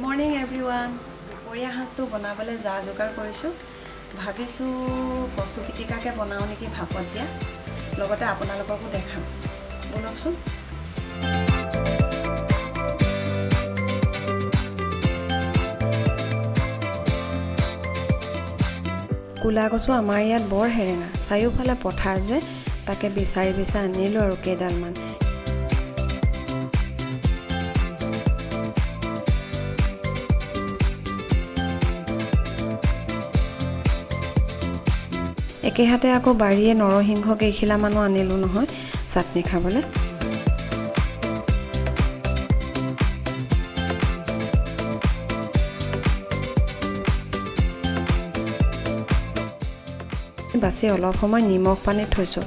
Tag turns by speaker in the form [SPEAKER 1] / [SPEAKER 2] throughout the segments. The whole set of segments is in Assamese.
[SPEAKER 1] Morning everyone. দুপৰীয়া সাঁজটো বনাবলৈ যা যোগাৰ কৰিছোঁ। ভাবিছোঁ কচু পিটিকাকে বনাওঁ নেকি ভাপত দিয়া, লগতে আপোনালোককো দেখাম। বলকচোন। ক'লা কচু আমাৰ ইয়াত বৰ হেৰেঙা, চাৰিওফালে পথাৰ যে, তাকে বিচাৰি বিচাৰি আনিলোঁ আৰু কেইডালমান। একেহাতে আকৌ বাৰীয়ে নৰসিংহ কেইখিলামানো আনিলোঁ নহয় চাটনি খাবলৈ। বাছি অলপ সময় নিমখ পানীত থৈছোঁ।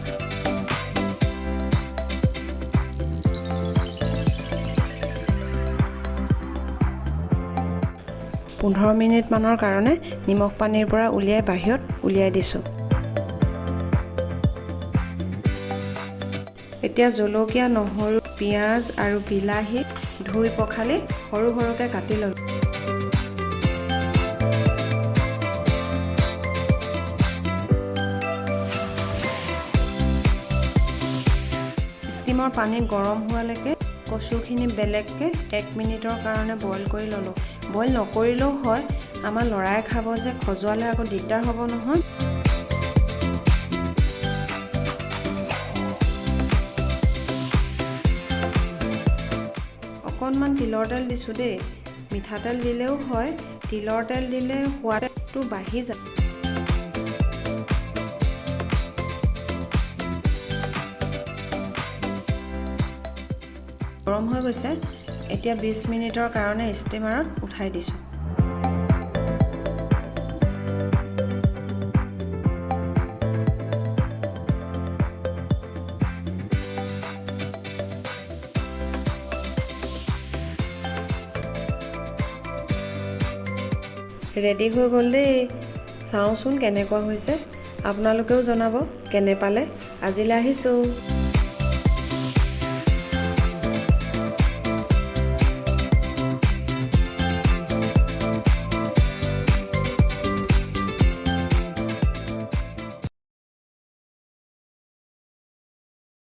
[SPEAKER 1] পোন্ধৰ মিনিটমানৰ কাৰণে নিমখ পানীৰ পৰা উলিয়াই বাহিৰত উলিয়াই দিছোঁ। এতিয়া জলকীয়া, নহৰু, পিঁয়াজ আৰু বিলাহী ধুই পখালি সৰু সৰুকৈ কাটি ল'লোঁ। ষ্টিমৰ পানী গৰম হোৱালৈকে কচুখিনি বেলেগকৈ 1 মিনিটৰ কাৰণে বইল কৰি ল'লোঁ। বইল নকৰিলেও হয়, আমাৰ ল'ৰাই খাব যে, খজুৱালে আকৌ দিগদাৰ হ'ব নহয়। অকণমান তিলৰ তেল দিছোঁ দেই, মিঠাতেল দিলেও হয়, তিলৰ তেল দিলে সোৱাদটো বাঢ়ি যায়। গৰম হৈ গৈছে, এতিয়া 20 মিনিটৰ কাৰণে ষ্টিমাৰত উঠাই দিছোঁ। ৰেডি হৈ গ'ল দেই। চাওঁচোন কেনেকুৱা হৈছে, আপোনালোকেও জনাব কেনে পালে। আজিলৈ আহিছোঁ।